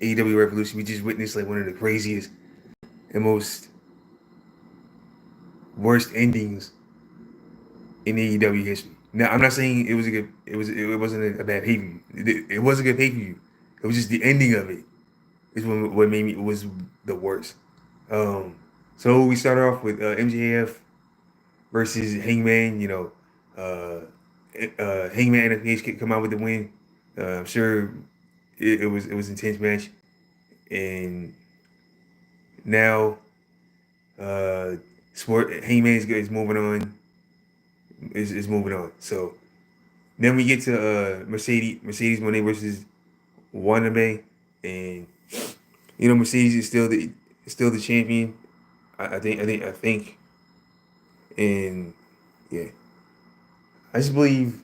AEW Revolution, we just witnessed like one of the craziest and most worst endings in AEW history. Now, I'm not saying it wasn't a bad pay per view. It was a good pay per view. It was just the ending of it is what made me it was the worst. Um, so we start off with MJF versus Hangman. Hangman and Page could come out with the win. I'm sure it was intense match, and now uh, Hangman is moving on. Is moving on. So then we get to Mercedes Moné versus Wannabe, and Mercedes is still the champion. I think, and yeah, I just believe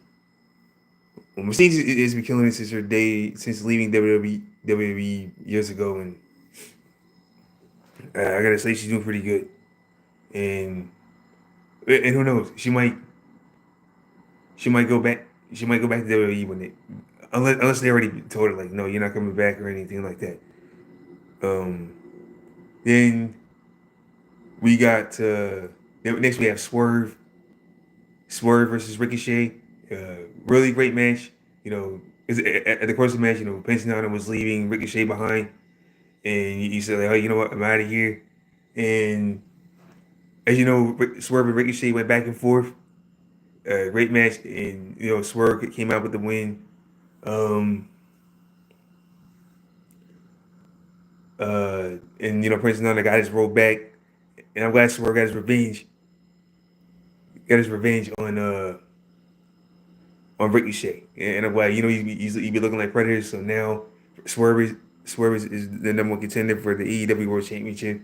Mercedes has been killing it since her day since leaving WWE years ago, and I gotta say she's doing pretty good. And who knows, she might go back to WWE when they unless they already told her like no, you're not coming back or anything like that. Um, then we got next we have Swerve versus Ricochet. Really great match. At the course of the match, Pentagon was leaving Ricochet behind, and he said, like, "Oh, you know what? I'm out of here." And as you know, Swerve and Ricochet went back and forth. Great match, and Swerve came out with the win. Um, and Prince Nana got his roll back, and I'm glad Swerve got his revenge. Got his revenge on Ricochet, and I'm glad he be looking like Predator. So now Swerve is the number one contender for the AEW World Championship,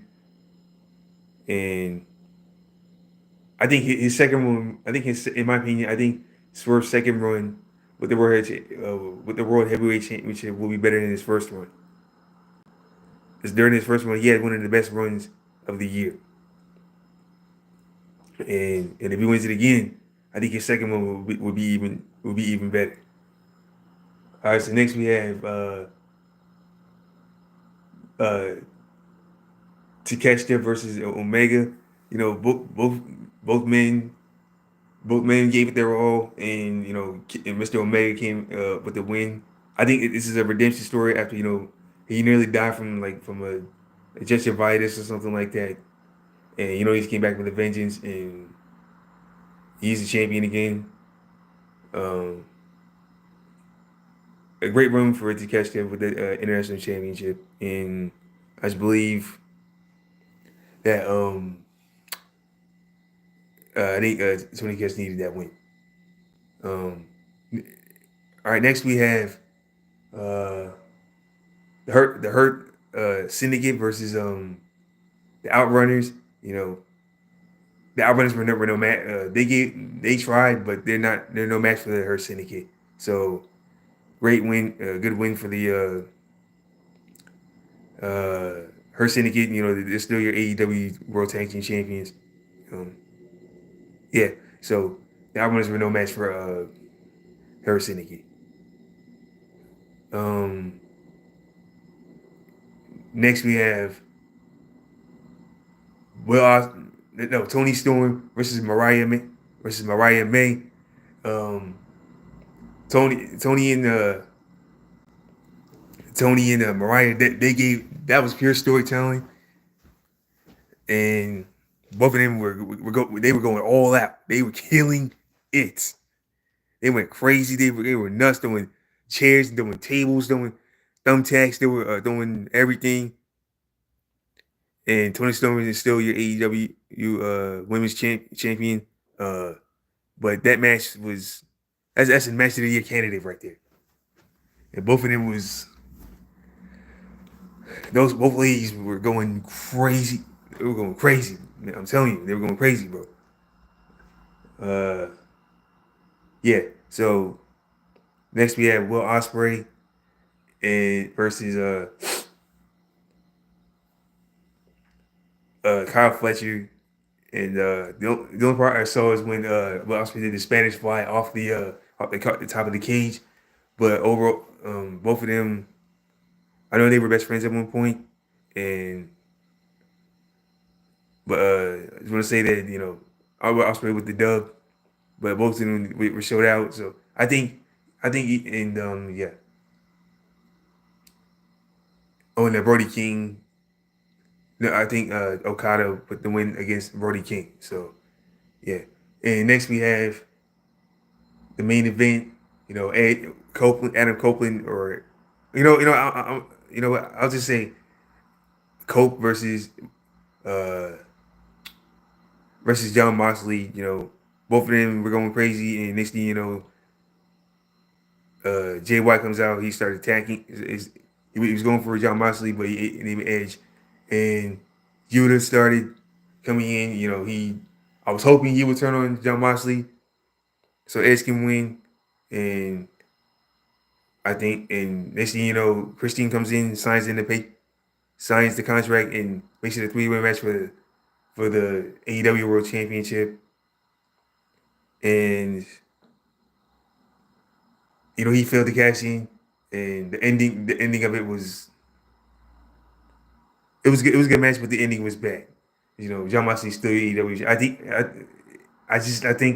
and I think his second run. I think in my opinion, I think Swerve's second run with the World Heavyweight Championship will be better than his first run. Because during his first run, he had one of the best runs of the year, and if he wins it again, I think his second one will be even better. All right, so next we have uh, Takeshita versus Omega. Both men gave it their all, and and Mr. Omega came with the win. I think this is a redemption story after he nearly died from a gingivitis or something like that, and he came back with a vengeance, and he's the champion again. Um, a great run for Takeshita with the international championship, and I just believe that I think Tony Khan needed that win. Um, all right, next we have uh, the Hurt Syndicate versus the Outrunners. You know, the Outrunners were no match. They tried, but they're no match for the Hurt Syndicate. So great win, good win for the Hurt Syndicate. They're still your AEW World Tag Team Champions. Um, yeah, so the Outrunners were no match for Hurt Syndicate. Um, Next we have Tony Storm versus Mariah May. Um, Tony and Mariah, they gave that was pure storytelling, and both of them they were going all out. They were killing it. They went crazy. They were nuts, doing chairs, doing tables, doing thumbtacks. They were doing everything. And Tony Storm is still your AEW women's champion. Uh, but that match was that's a match of the year candidate right there. And both of them was those both ladies were going crazy. They were going crazy. I'm telling you, they were going crazy, bro. Uh, yeah. So next we have Will Ospreay and versus Kyle Fletcher. And the only part I saw is when Will Ospreay did the Spanish fly off the top of the cage. But overall, both of them I know they were best friends at one point, and but I just want to say that I'll split with the dub, but both of them were showed out. So and yeah. Oh, and Brody King. No, I think Okada put the win against Brody King. So yeah. And next we have the main event. Adam Copeland, or what? I'll just say Cope uh versus John Moxley. Both of them were going crazy, and next thing you know, Jay White comes out. He started attacking. He was going for John Moxley, but he didn't even edge. And Yuta started coming in. I was hoping he would turn on John Moxley so Edge can win. And I think, and next thing you know, Christine comes in, signs the contract, and makes it a 3-way match for the AEW World Championship. And he failed to cash in, and the ending of it was it was a good match, but the ending was bad. John Moxley still AEW. I think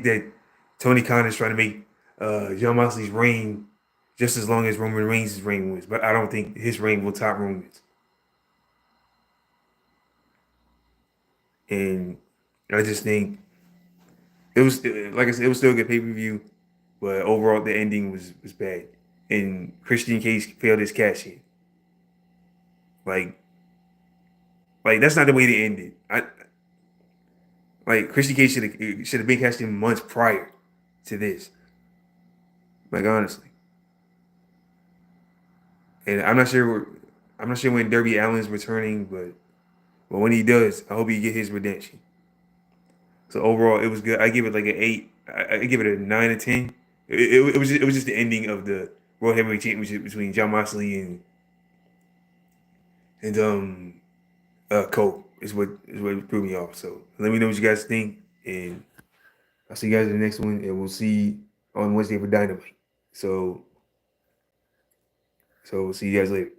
that Tony Khan is trying to make John Moxley's reign just as long as Roman Reigns' reign was, but I don't think his reign will top Roman's. And I just think it was, like I said, it was still a good pay-per-view, but overall the ending was bad. And Christian Cage failed his cash in. Like that's not the way to end it. Christian Cage should have been cashed in months prior to this. Like, honestly. And I'm not sure when Darby Allin's returning, but when he does, I hope he get his redemption. So overall, it was good. I give it like an 8. I give it a 9 or 10. It was just the ending of the World Heavyweight Championship between John Moxley and Cole is what threw me off. So let me know what you guys think, and I'll see you guys in the next one, and we'll see on Wednesday for Dynamite. So we'll see you guys later.